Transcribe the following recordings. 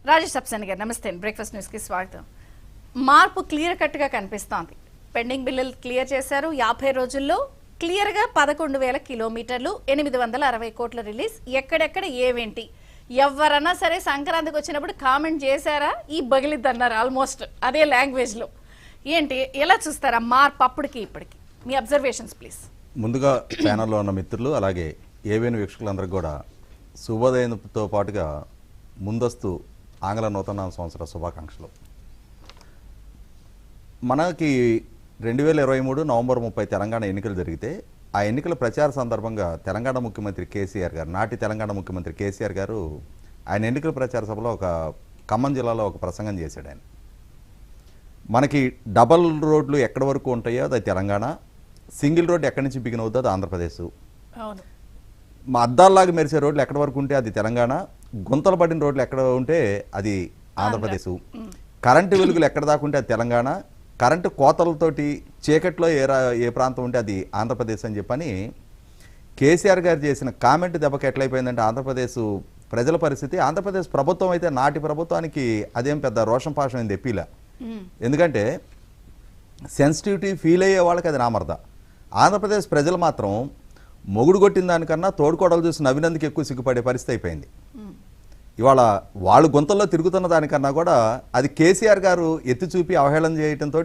రాజేష్ సప్సన్ గారు నమస్తే. Breakfast news కి స్వాగతం. మార్పు క్లియర్ కట్ గా కనిపిస్తోంది. పెండింగ్ బిల్లులు క్లియర్ చేశారు. 50 రోజుల్లో క్లియర్ గా 11,000 కిలోమీటర్లు, 860 కోట్ల రిలీజ్. ఎక్కడెక్కడ ఏవేంటి ఎవరన్నా సరే సంక్రాంతికి వచ్చినప్పుడు కామెంట్ చేశారా ఈ బగిలిద్దన్నారు ఆల్మోస్ట్ అదే లాంగ్వేజ్ లో. ఏంటి ఎలా చూస్తారా మార్పు అప్పటికి ఇప్పటికి? మీ అబ్జర్వేషన్స్ ప్లీజ్. ముందుగా ఛానల్లో ఉన్న మిత్రులు అలాగే ఏవేను వీక్షకులందరికీ కూడా శుభోదయంతో పాటుగా ముందస్తు ఆంగ్ల నూతన సంవత్సర శుభాకాంక్షలు. మనకి 2023 నవంబర్ 30 తెలంగాణ ఎన్నికలు జరిగితే ఆ ఎన్నికల ప్రచార సందర్భంగా తెలంగాణ ముఖ్యమంత్రి కేసీఆర్ గారు, నాటి తెలంగాణ ముఖ్యమంత్రి కేసీఆర్ గారు ఆయన ఎన్నికల ప్రచార సభలో ఒక ఖమ్మం జిల్లాలో ఒక ప్రసంగం చేశాడు. ఆయన మనకి డబల్ రోడ్లు ఎక్కడి వరకు ఉంటాయో అది తెలంగాణ, సింగిల్ రోడ్ ఎక్కడి నుంచి బిగిన్ అవుతుందో అది ఆంధ్రప్రదేశ్, మా అద్దాల్లాగా మెరిసే రోడ్లు ఎక్కడి వరకు ఉంటే అది తెలంగాణ, గుంతలు పడిన రోడ్లు ఎక్కడ ఉంటే అది ఆంధ్రప్రదేశ్, కరెంటు వెలుగులు ఎక్కడ దాకా ఉంటే అది తెలంగాణ, కరెంటు కోతలతోటి చీకట్లో ఏ ప్రాంతం ఉంటే అది ఆంధ్రప్రదేశ్ అని చెప్పని కేసీఆర్ గారు చేసిన కామెంట్ దెబ్బకి ఎట్లయిపోయిందంటే ఆంధ్రప్రదేశ్ ప్రజల పరిస్థితి. ఆంధ్రప్రదేశ్ ప్రభుత్వం అయితే నాటి ప్రభుత్వానికి అదేం పెద్ద రోషం పాషం అయింది ఎప్పిలా. ఎందుకంటే సెన్సిటివిటీ ఫీల్ అయ్యే వాళ్ళకి అది నామర్ద. ఆంధ్రప్రదేశ్ ప్రజలు మాత్రం మొగుడు కొట్టిన దానికన్నా తోడుకోడలు చూసి నవ్వినందుకు ఎక్కువ సిగ్గుపడే పరిస్థితి అయిపోయింది. ఇవాళ వాళ్ళు గుంతల్లో తిరుగుతున్న దానికన్నా కూడా అది కేసీఆర్ గారు ఎత్తి చూపి అవహేళన చేయడంతో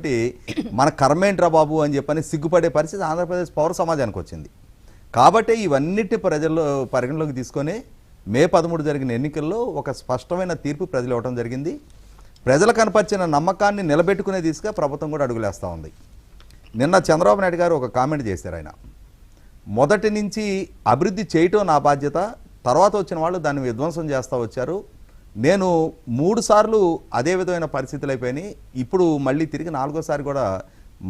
మన కర్మేంట్రా బాబు అని చెప్పని సిగ్గుపడే పరిస్థితి ఆంధ్రప్రదేశ్ పౌర సమాజానికి వచ్చింది. కాబట్టి ఇవన్నిటి ప్రజల్లో పరిగణలోకి తీసుకొని మే 13 జరిగిన ఎన్నికల్లో ఒక స్పష్టమైన తీర్పు ప్రజలు ఇవ్వడం జరిగింది. ప్రజలు కనపరిచిన నమ్మకాన్ని నిలబెట్టుకునే దిశగా ప్రభుత్వం కూడా అడుగులేస్తూ ఉంది. నిన్న చంద్రబాబు నాయుడు గారు ఒక కామెంట్ చేశారు. ఆయన మొదటి నుంచి అభివృద్ధి చేయటం నా బాధ్యత, తర్వాత వచ్చిన వాళ్ళు దాన్ని విధ్వంసం చేస్తూ వచ్చారు. నేను 3 సార్లు అదే విధమైన పరిస్థితులు అయిపోయినాయి. ఇప్పుడు మళ్ళీ తిరిగి 4వ సారి కూడా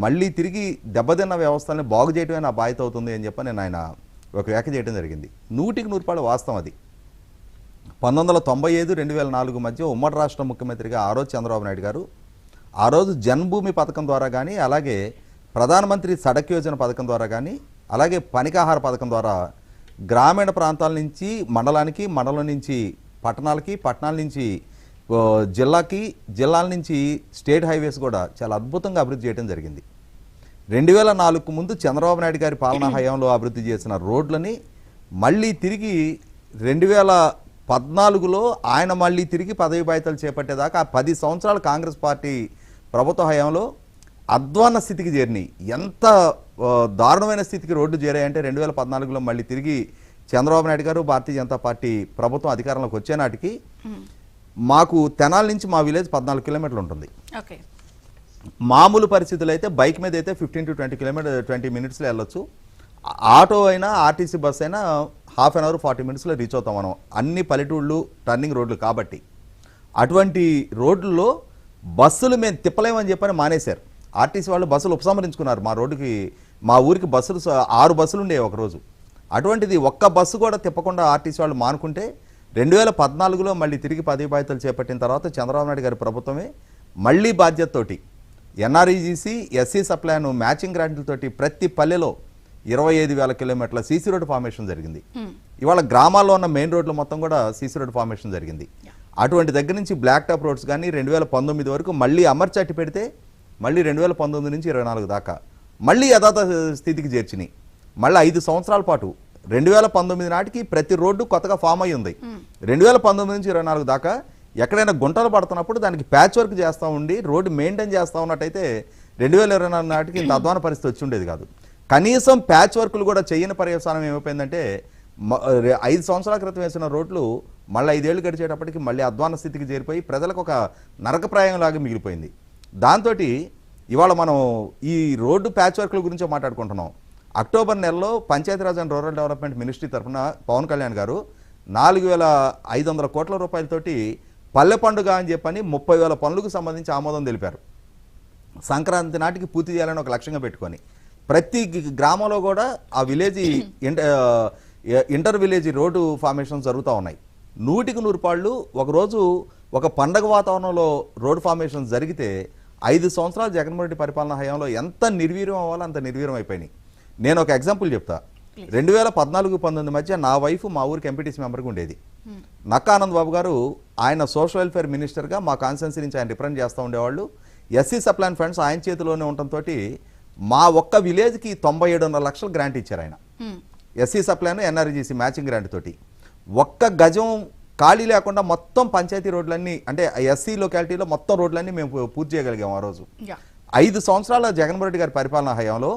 మళ్ళీ తిరిగి దెబ్బతిన్న వ్యవస్థల్ని బాగు చేయడమే నా బాధ్యత అవుతుంది అని చెప్పి నేను ఆయన ఒక వ్యాఖ్య చేయడం జరిగింది. 100% వాస్తవం అది. 1995, 2004 మధ్య ఉమ్మడి రాష్ట్ర ముఖ్యమంత్రిగా ఆ రోజు చంద్రబాబు నాయుడు గారు ఆ రోజు జన్మభూమి పథకం ద్వారా కానీ, అలాగే ప్రధానమంత్రి సడక్ యోజన పథకం ద్వారా కానీ, అలాగే పనికాహార పథకం ద్వారా గ్రామీణ ప్రాంతాల నుంచి మండలానికి, మండలం నుంచి పట్టణాలకి, పట్టణాల నుంచి జిల్లాకి, జిల్లాల నుంచి స్టేట్ హైవేస్ కూడా చాలా అద్భుతంగా అభివృద్ధి చేయడం జరిగింది. 2004కు ముందు చంద్రబాబు నాయుడు గారి పాలనా హయాంలో అభివృద్ధి చేసిన రోడ్లని మళ్ళీ తిరిగి 2014లో ఆయన మళ్ళీ తిరిగి పదవి బాధ్యతలు చేపట్టేదాకా 10 సంవత్సరాలు కాంగ్రెస్ పార్టీ ప్రభుత్వ హయాంలో అధ్వాన్న స్థితికి చేరినాయి. ఎంత దారుణమైన స్థితికి రోడ్డు చేరాయంటే 2014లో మళ్ళీ తిరిగి చంద్రబాబు నాయుడు గారు, భారతీయ జనతా పార్టీ ప్రభుత్వం అధికారంలోకి వచ్చే నాటికి మాకు తెనాలి నుంచి మా విలేజ్ 14 కిలోమీటర్లు ఉంటుంది. మామూలు పరిస్థితులు అయితే బైక్ మీద అయితే 15 to 20 మినిట్స్లో వెళ్ళొచ్చు. ఆటో అయినా, ఆర్టీసీ బస్ అయినా ½ అన్ అవర్ 40 మినిట్స్లో రీచ్ అవుతాం మనం. అన్ని పల్లెటూళ్ళు, టర్నింగ్ రోడ్లు కాబట్టి అటువంటి రోడ్లలో బస్సులు మేము తిప్పలేమని చెప్పని మానేశారు. ఆర్టీసీ వాళ్ళు బస్సులు ఉపసంహరించుకున్నారు. మా ఊరికి బస్సులు 6 బస్సులు ఉండేవి ఒకరోజు. అటువంటిది ఒక్క బస్సు కూడా తిప్పకుండా ఆర్టీసీ వాళ్ళు మానుకుంటే 2014లో మళ్ళీ తిరిగి పదవి బాధ్యతలు చేపట్టిన తర్వాత చంద్రబాబు నాయుడు గారి ప్రభుత్వమే మళ్ళీ బాధ్యతతోటి ఎన్ఆర్ఈజీసీ, ఎస్సీ సప్లాన్ మ్యాచింగ్ గ్రాంట్లతోటి ప్రతి పల్లెలో 25,000 కిలోమీటర్ల సీసీ రోడ్డు ఫార్మేషన్ జరిగింది. ఇవాళ గ్రామాల్లో ఉన్న మెయిన్ రోడ్లు మొత్తం కూడా సీసీ రోడ్డు ఫార్మేషన్ జరిగింది. అటువంటి దగ్గర నుంచి బ్లాక్ టాప్ రోడ్స్ కానీ 2019 వరకు మళ్ళీ అమర్చట్టి పెడితే మళ్ళీ 2019 నుంచి 24 దాకా మళ్ళీ యథాత స్థితికి చేర్చినాయి. మళ్ళీ 5 సంవత్సరాల పాటు 2019 నాటికి ప్రతి రోడ్డు కొత్తగా ఫామ్ అయి ఉంది. 2019 నుంచి 24 దాకా ఎక్కడైనా గుంటలు పడుతున్నప్పుడు దానికి ప్యాచ్ వర్క్ చేస్తూ ఉండి రోడ్డు మెయింటైన్ చేస్తూ ఉన్నట్టయితే 2024 నాటికి ఇంత అధ్వాన పరిస్థితి వచ్చి ఉండేది కాదు. కనీసం ప్యాచ్ వర్కులు కూడా చేయని పర్యవసానం ఏమైపోయిందంటే 5 సంవత్సరాల క్రితం వేసిన రోడ్లు మళ్ళీ 5 ఏళ్ళు గడిచేటప్పటికి మళ్ళీ అధ్వాన స్థితికి చేరిపోయి ప్రజలకు ఒక నరకప్రాయంలాగా మిగిలిపోయింది. దాంతో ఇవాళ మనం ఈ రోడ్డు ప్యాచ్ వర్క్ల గురించి మాట్లాడుకుంటున్నాం. అక్టోబర్ నెలలో Panchayati Raj and rural development ministry తరఫున పవన్ కళ్యాణ్ గారు 4,500 కోట్ల రూపాయలతోటి పల్లె పండుగ అని చెప్పని 30,000 పనులకు సంబంధించి ఆమోదం తెలిపారు. సంక్రాంతి నాటికి పూర్తి చేయాలని ఒక లక్ష్యంగా పెట్టుకొని ప్రతి గ్రామంలో కూడా ఆ village inter village road formation జరుగుతూ ఉన్నాయి. 100% ఒకరోజు ఒక పండగ వాతావరణంలో రోడ్డు ఫార్మేషన్ జరిగితే 5 సంవత్సరాలు జగన్మోహన్ రెడ్డి పరిపాలన హయాంలో ఎంత నిర్వీర్యం అవ్వాలో అంత నిర్వీర్యం అయిపోయినాయి. నేను ఒక ఎగ్జాంపుల్ చెప్తా. 2014-19 మధ్య నా వైఫ్ మా ఊరికి ఎంపీటీసీ మెంబర్గా ఉండేది. నక్కా ఆనంద్ బాబు గారు ఆయన సోషల్ వెల్ఫేర్ మినిస్టర్గా మా కాన్స్టిట్యున్సీ నుంచి ఆయన రిప్రజెంట్ చేస్తూ ఉండేవాళ్ళు. ఎస్సీ సప్లాన్ ఫండ్స్ ఆయన చేతిలోనే ఉండటంతో మా ఒక్క విలేజ్కి 97.5 లక్షలు గ్రాంట్ ఇచ్చారు ఆయన. SC sub plan NRGC matching grant తోటి ఒక్క గజం ఖాళీ లేకుండా మొత్తం పంచాయతీ రోడ్లన్నీ అంటే ఎస్సీ లొకాలిటీలో మొత్తం రోడ్లన్నీ మేము పూర్తి చేయగలిగాం ఆ రోజు. 5 సంవత్సరాల జగన్మోహన్ రెడ్డి గారి పరిపాలనా హయాంలో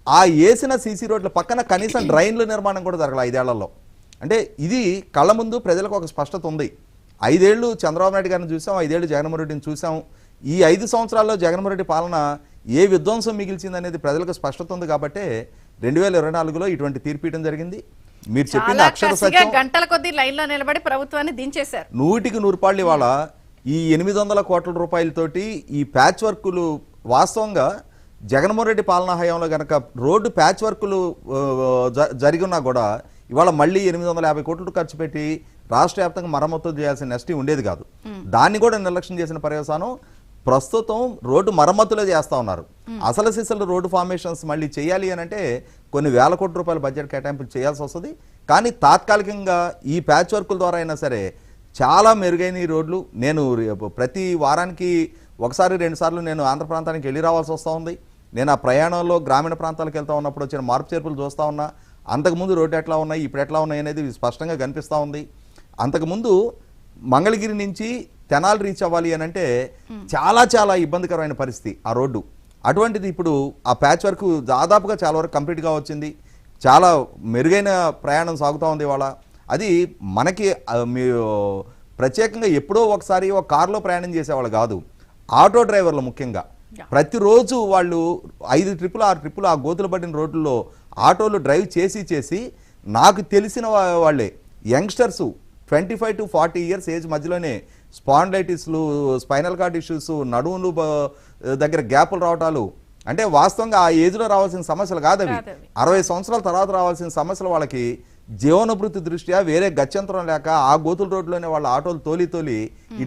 ఆ వేసిన సీసీ రోడ్ల పక్కన కనీసం డ్రైన్ల నిర్మాణం కూడా జరగల 5 ఏళ్లలో. అంటే ఇది కళ్ళ ముందు ప్రజలకు ఒక స్పష్టత ఉంది. 5 ఏళ్ళు చంద్రబాబు నాయుడు గారిని చూసాం, 5 ఏళ్ళు జగన్మోహన్ రెడ్డిని చూసాం. ఈ 5 సంవత్సరాల్లో జగన్మోహన్ రెడ్డి పాలన ఏ విధ్వంసం మిగిల్చింది అనేది ప్రజలకు స్పష్టత ఉంది. కాబట్టి 2024లో ఇటువంటి తీర్పు ఇవ్వడం జరిగింది. మీరు చెప్పింది అక్షర సత్యం. గంటల కొద్ది లైన్లో నిలబడి ప్రభుత్వాన్ని దించేశారు. 100కి 100 రూపాయలు ఇవాళ ఈ 800 కోట్ల రూపాయలతోటి ఈ ప్యాచ్ వర్కులు వాస్తవంగా జగన్మోహన్ రెడ్డి పాలనా హయాంలో గనక రోడ్డు ప్యాచ్ వర్కులు జరిగినా కూడా ఇవాళ మళ్ళీ 850 కోట్లు ఖర్చు పెట్టి రాష్ట్ర వ్యాప్తంగా మరమ్మతులు చేయాల్సిన నెస్టీ ఉండేది కాదు. దాన్ని కూడా నిర్లక్ష్యం చేసిన పర్యవసానం ప్రస్తుతం రోడ్డు మరమ్మతులే చేస్తూ ఉన్నారు. అసలు సిసలు రోడ్డు ఫార్మేషన్స్ మళ్ళీ చేయాలి అని అంటే కొన్ని వేల కోట్ల రూపాయల బడ్జెట్ కేటాయింపులు చేయాల్సి వస్తుంది. కానీ తాత్కాలికంగా ఈ ప్యాచ్ వర్కుల ద్వారా అయినా సరే చాలా మెరుగైన ఈ రోడ్లు నేను ప్రతి వారానికి 1-2 సార్లు నేను ఆంధ్ర ప్రాంతానికి వెళ్ళి రావాల్సి వస్తూ ఉంది. నేను ఆ ప్రయాణంలో గ్రామీణ ప్రాంతాలకు వెళ్తూ ఉన్నప్పుడు వచ్చిన మార్పు చేర్పులు చూస్తూ ఉన్నా. అంతకుముందు రోడ్డు ఎట్లా ఉన్నాయి, ఇప్పుడు ఎట్లా ఉన్నాయి అనేది స్పష్టంగా కనిపిస్తూ ఉంది. అంతకుముందు మంగళగిరి నుంచి తెనాలి రీచ్ అవ్వాలి అని అంటే చాలా చాలా ఇబ్బందికరమైన పరిస్థితి ఆ రోడ్డు. అటువంటిది ఇప్పుడు ఆ ప్యాచ్ వర్క్ దాదాపుగా చాలా వరకు కంప్లీట్గా వచ్చింది. చాలా మెరుగైన ప్రయాణం సాగుతూ ఉంది ఇవాళ. అది మనకి ప్రత్యేకంగా ఎప్పుడో ఒకసారి ఒక కారులో ప్రయాణం చేసేవాళ్ళు కాదు, ఆటో డ్రైవర్లు ముఖ్యంగా ప్రతిరోజు వాళ్ళు 5 ట్రిప్పులు 6 ట్రిప్పులు ఆ గోతులు పడిన రోడ్లలో ఆటోలు డ్రైవ్ చేసి నాకు తెలిసిన వాళ్ళే యంగ్స్టర్స్ 25 to 40 ఇయర్స్ ఏజ్ మధ్యలోనే స్పాండిలైటిస్లు, స్పైనల్ కార్డ్ ఇష్యూస్, నడుములు దగ్గర గ్యాపులు రావటాలు, అంటే వాస్తవంగా ఆ ఏజ్లో రావాల్సిన సమస్యలు కాదు అవి. 60 సంవత్సరాల తర్వాత రావాల్సిన సమస్యలు వాళ్ళకి జీవనోభృతి దృష్ట్యా వేరే గత్యంతరం లేక ఆ గోతుల రోడ్లోనే వాళ్ళ ఆటోలు తోలి